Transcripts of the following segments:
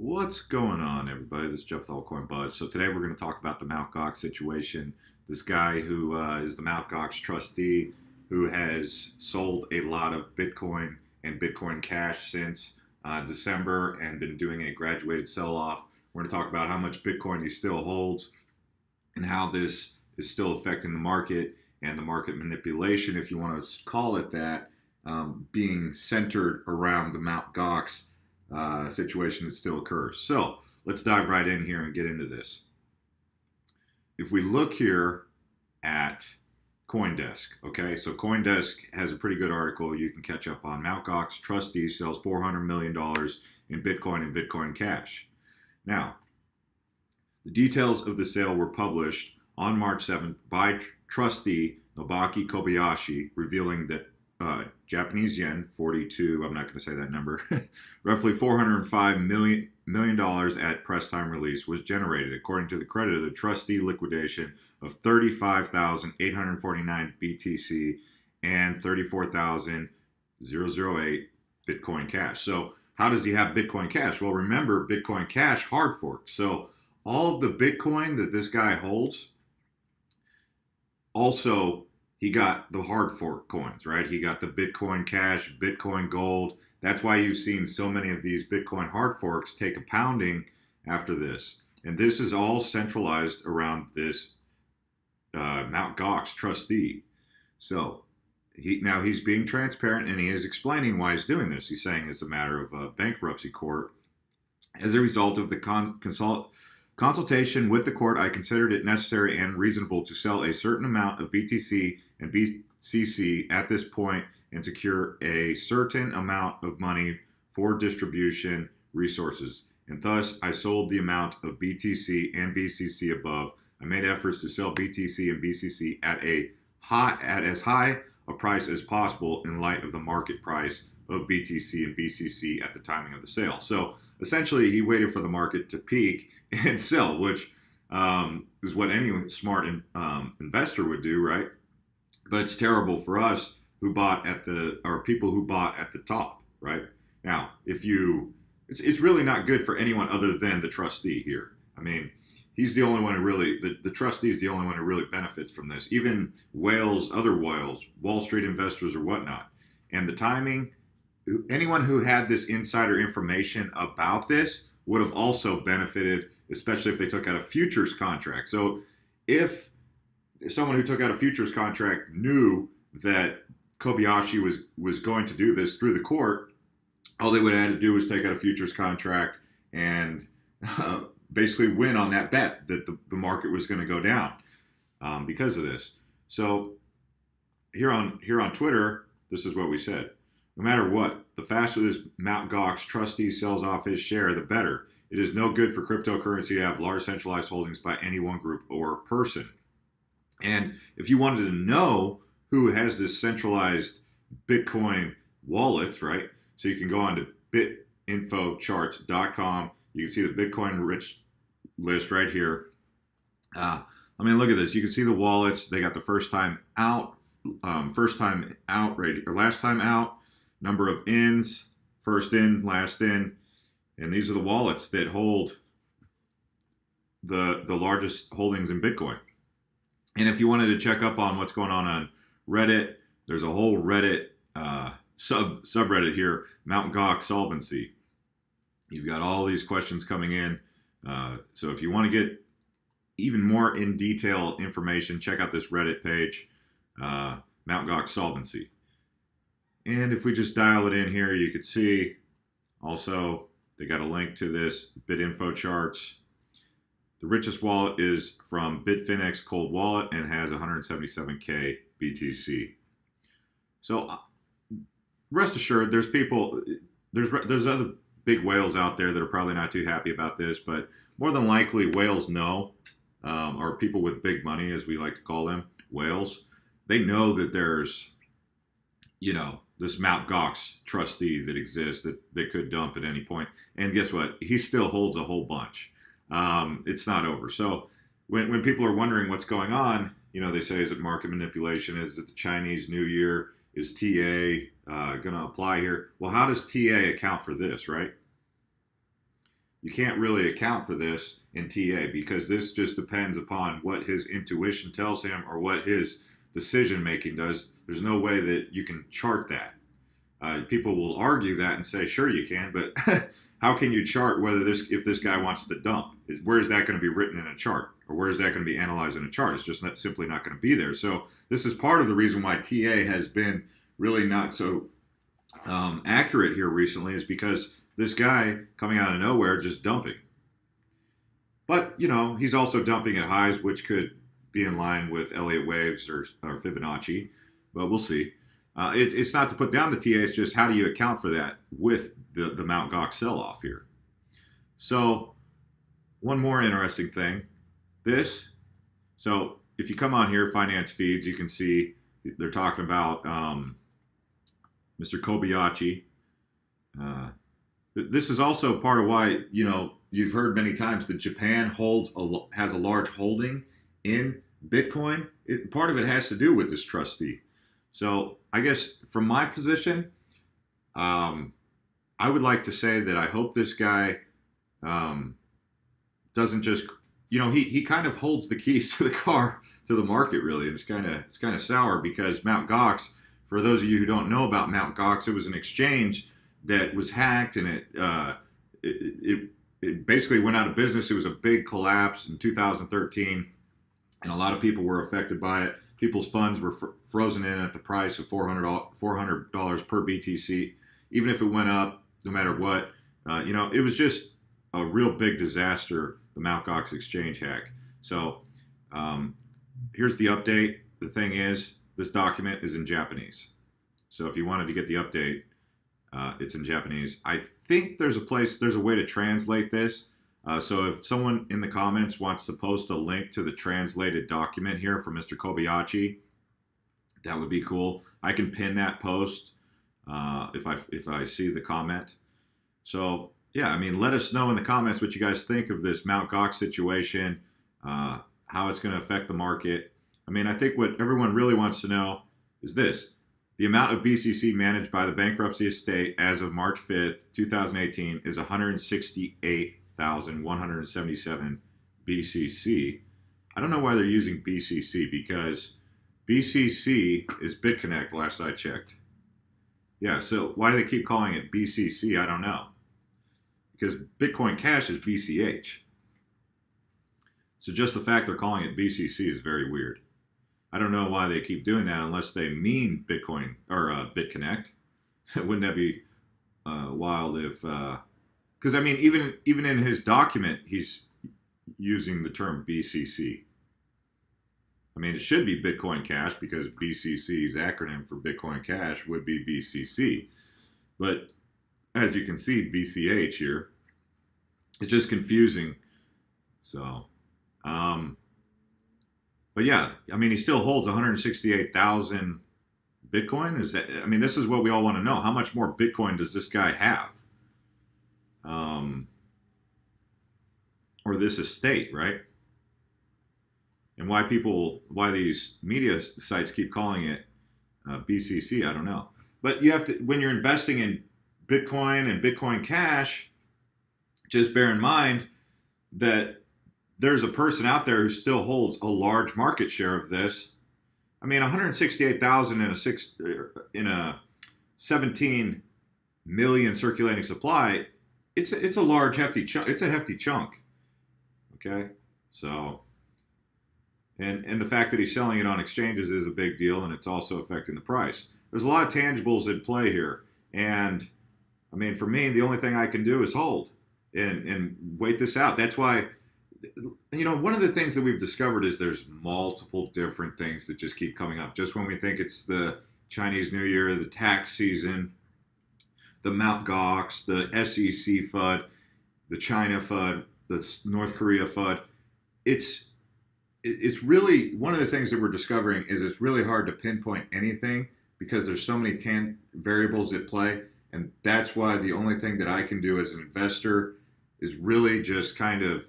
What's going on, everybody? This is Jeff the Altcoin Buzz. So today we're going to talk about the Mt. Gox situation. This guy who is the Mt. Gox trustee who has sold a lot of Bitcoin and Bitcoin Cash since December and been doing a graduated sell-off. We're going to talk about how much Bitcoin he still holds and how this is still affecting the market and the market manipulation, if you want to call it that, being centered around the Mt. Gox situation that still occurs. So let's dive right in here and get into this. If we look here at CoinDesk, okay, so CoinDesk has a pretty good article you can catch up on. Mt. Gox Trustee sells $400 million in Bitcoin and Bitcoin Cash. Now, the details of the sale were published on March 7th by Trustee Nobaki Kobayashi, revealing that Japanese yen, 42, I'm not going to say that number, roughly $405 million at press time release was generated, according to the credit of the trustee liquidation of 35,849 BTC and 34,008 Bitcoin Cash. So how does he have Bitcoin Cash? Well, remember, Bitcoin Cash hard fork. So all of the Bitcoin that this guy holds, also he got the hard fork coins, right? He got the Bitcoin Cash, Bitcoin Gold. That's why you've seen so many of these Bitcoin hard forks take a pounding after this. And this is all centralized around this Mt. Gox trustee. So now he's being transparent and he is explaining why he's doing this. He's saying it's a matter of a bankruptcy court. As a result of the consultation with the court, I considered it necessary and reasonable to sell a certain amount of BTC and BCC at this point and secure a certain amount of money for distribution resources. And thus, I sold the amount of BTC and BCC above. I made efforts to sell BTC and BCC at as high a price as possible in light of the market price of BTC and BCC at the timing of the sale. So essentially, he waited for the market to peak and sell, which is what any smart investor would do, right? But it's terrible for us who bought at people who bought at the top, right? Now, it's really not good for anyone other than the trustee here. I mean, he's the only one who really, the trustee is the only one who really benefits from this. Even other whales, Wall Street investors or whatnot. And the timing, anyone who had this insider information about this would have also benefited, especially if they took out a futures contract. So if someone who took out a futures contract knew that Kobayashi was going to do this through the court, all they would have had to do was take out a futures contract and basically win on that bet that the market was going to go down because of this. So here on Twitter, this is what we said. No matter what, the faster this Mt. Gox trustee sells off his share, the better. It is no good for cryptocurrency to have large centralized holdings by any one group or person. And if you wanted to know who has this centralized Bitcoin wallet, right? So you can go on to bitinfocharts.com. You can see the Bitcoin rich list right here. I mean, look at this. You can see the wallets. They got the last time out, number of ins, first in, last in, and these are the wallets that hold the largest holdings in Bitcoin. And if you wanted to check up on what's going on Reddit, there's a whole Reddit subreddit here, Mt. Gox solvency. You've got all these questions coming in. So if you want to get even more in detail information, check out this Reddit page, Mt. Gox solvency. And if we just dial it in here, you could see also they got a link to this BitInfoCharts. The richest wallet is from Bitfinex Cold Wallet and has 177K BTC. So rest assured, there's other big whales out there that are probably not too happy about this, but more than likely whales know, or people with big money, as we like to call them, whales, they know that there's, this Mt. Gox trustee that exists that they could dump at any point. And guess what? He still holds a whole bunch. It's not over. So when people are wondering what's going on, they say, is it market manipulation? Is it the Chinese New Year? Is TA going to apply here? Well, how does TA account for this, right? you can't really account for this in TA because this just depends upon what his intuition tells him or what his decision making does. There's no way that you can chart that. People will argue that and say, sure you can, but how can you chart whether if this guy wants to dump? Where is that going to be written in a chart, or where is that going to be analyzed in a chart? It's just simply not going to be there. So this is part of the reason why TA has been really not so accurate here recently, is because this guy coming out of nowhere just dumping. But he's also dumping at highs, which could be in line with Elliott waves or Fibonacci, but we'll see. It's not to put down the TA, it's just how do you account for that with the Mt. Gox sell-off here. So one more interesting thing, so if you come on here, finance feeds, you can see they're talking about Mr. Kobayashi. This is also part of why, you've heard many times that Japan has a large holding in Bitcoin. Part of it has to do with this trustee. So I guess from my position, I would like to say that I hope this guy doesn't just, he kind of holds the keys to the car, to the market really. And it's kind of sour because Mt. Gox, for those of you who don't know about Mt. Gox, it was an exchange that was hacked, and it basically went out of business. It was a big collapse in 2013, and a lot of people were affected by it. People's funds were frozen in at the price of $400 per BTC. Even if it went up, no matter what, it was just a real big disaster, the Mt. Gox exchange hack. So here's the update. The thing is, this document is in Japanese. So if you wanted to get the update, it's in Japanese. I think there's a way to translate this. So if someone in the comments wants to post a link to the translated document here from Mr. Kobayashi, that would be cool. I can pin that post if I see the comment. So yeah, let us know in the comments what you guys think of this Mt. Gox situation, how it's going to affect the market. I think what everyone really wants to know is this. The amount of BCC managed by the bankruptcy estate as of March 5th, 2018 is 168,177 BCC. I don't know why they're using BCC because BCC is BitConnect last I checked. Yeah, so why do they keep calling it BCC? I don't know. Because Bitcoin Cash is BCH. So just the fact they're calling it BCC is very weird. I don't know why they keep doing that unless they mean Bitcoin or BitConnect. Wouldn't that be wild if... Because even in his document, he's using the term BCC. It should be Bitcoin Cash because BCC's acronym for Bitcoin Cash would be BCC. But as you can see, BCH here, it's just confusing. So, but yeah, he still holds 168,000 Bitcoin. This is what we all want to know. How much more Bitcoin does this guy have? Or this estate, right? And why these media sites keep calling it BCC, I don't know. But you have to, when you're investing in Bitcoin and Bitcoin Cash, just bear in mind that there's a person out there who still holds a large market share of this. 168,000 in a 17 million circulating supply. It's a large, hefty chunk. It's a hefty chunk. Okay, so and the fact that he's selling it on exchanges is a big deal, and it's also affecting the price. There's a lot of tangibles at play here, and for me, the only thing I can do is hold and wait this out. That's why, one of the things that we've discovered is there's multiple different things that just keep coming up. Just when we think it's the Chinese New Year, the tax season, the Mt. Gox, the SEC FUD, the China FUD, the North Korea FUD. It's really, one of the things that we're discovering is it's really hard to pinpoint anything because there's so many variables at play. And that's why the only thing that I can do as an investor is really just kind of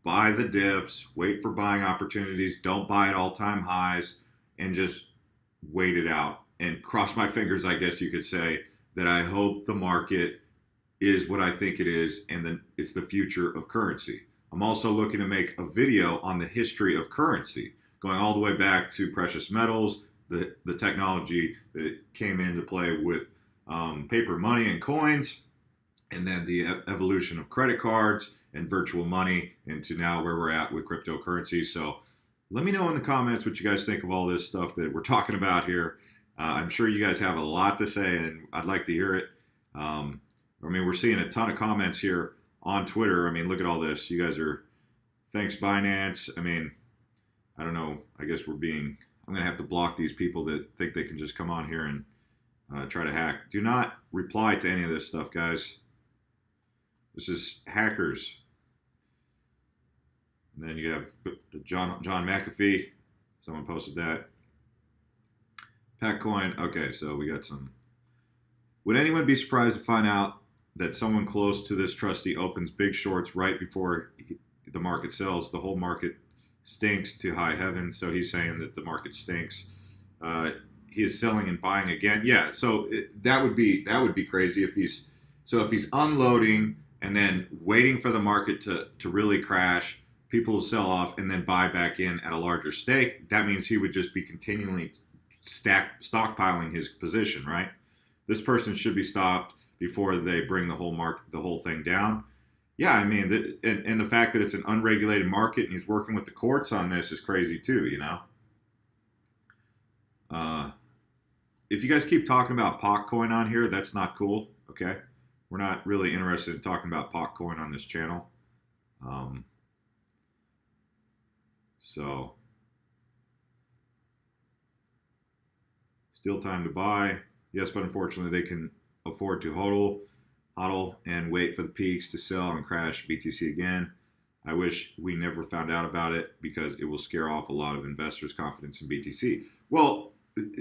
buy the dips, wait for buying opportunities, don't buy at all-time highs, and just wait it out and cross my fingers, I guess you could say, that I hope the market is what I think it is, and then it's the future of currency. I'm also looking to make a video on the history of currency, going all the way back to precious metals, the technology that came into play with paper money and coins, and then the evolution of credit cards and virtual money into now where we're at with cryptocurrency. So let me know in the comments what you guys think of all this stuff that we're talking about here. I'm sure you guys have a lot to say, and I'd like to hear it. I mean, we're seeing a ton of comments here on Twitter. I mean, look at all this. You guys are, thanks Binance. I mean, I don't know. I guess I'm going to have to block these people that think they can just come on here and try to hack. Do not reply to any of this stuff, guys. This is hackers. And then you have John McAfee. Someone posted that. Patcoin. Okay, so we got some. Would anyone be surprised to find out that someone close to this trustee opens big shorts right before the market sells? The whole market stinks to high heaven. So he's saying that the market stinks. He is selling and buying again. Yeah. So that would be crazy if he's unloading and then waiting for the market to really crash. People will sell off and then buy back in at a larger stake. That means he would just be continually stockpiling his position, right? This person should be stopped before they bring the whole thing down. Yeah, I mean, and the fact that it's an unregulated market and he's working with the courts on this is crazy too, you know. If you guys keep talking about Potcoin on here, that's not cool. Okay, we're not really interested in talking about Potcoin on this channel. So, still time to buy. Yes, but unfortunately they can afford to hodl and wait for the peaks to sell and crash BTC again. I wish we never found out about it because it will scare off a lot of investors' confidence in BTC. Well,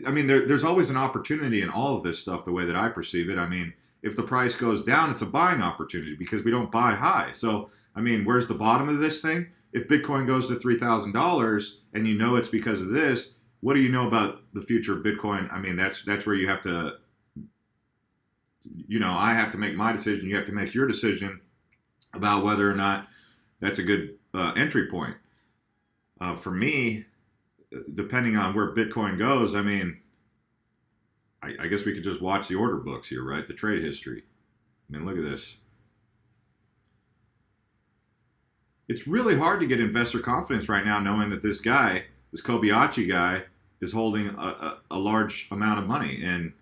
I mean, there's always an opportunity in all of this stuff, the way that I perceive it. I mean, if the price goes down, it's a buying opportunity because we don't buy high. So, I mean, where's the bottom of this thing? If Bitcoin goes to $3,000 and you know it's because of this, what do you know about the future of Bitcoin? I mean, that's where you have to, you know, I have to make my decision. You have to make your decision about whether or not that's a good entry point. For me, depending on where Bitcoin goes, I mean, I guess we could just watch the order books here, right? The trade history. I mean, look at this. It's really hard to get investor confidence right now knowing that this guy, this Kobayashi guy, is holding a large amount of money in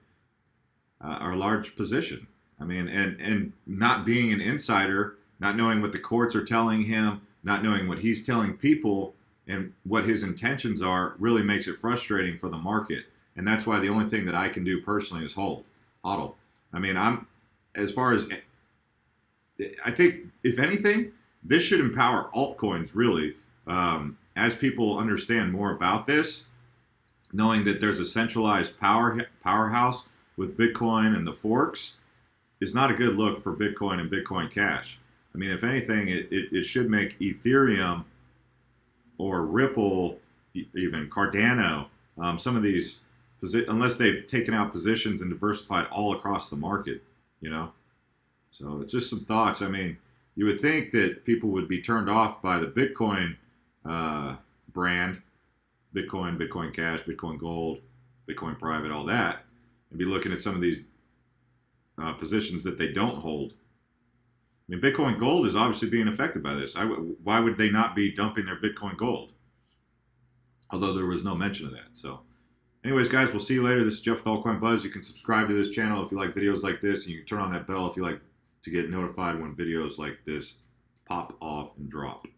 or a large position. I mean, and not being an insider, not knowing what the courts are telling him, not knowing what he's telling people and what his intentions are really makes it frustrating for the market. And that's why the only thing that I can do personally is hodl. I mean, as far as, I think, if anything, this should empower altcoins, really. As people understand more about this, knowing that there's a centralized powerhouse with Bitcoin and the forks is not a good look for Bitcoin and Bitcoin Cash. I mean, if anything, it should make Ethereum or Ripple, even Cardano, some of these, unless they've taken out positions and diversified all across the market, you know? So it's just some thoughts. I mean, you would think that people would be turned off by the Bitcoin brand, Bitcoin, Bitcoin Cash, Bitcoin Gold, Bitcoin Private, all that, and be looking at some of these positions that they don't hold. I mean, Bitcoin Gold is obviously being affected by this. Why would they not be dumping their Bitcoin Gold? Although there was no mention of that. So anyways, guys, we'll see you later. This is Jeff with Altcoin Buzz. You can subscribe to this channel if you like videos like this, and you can turn on that bell if you like to get notified when videos like this pop off and drop.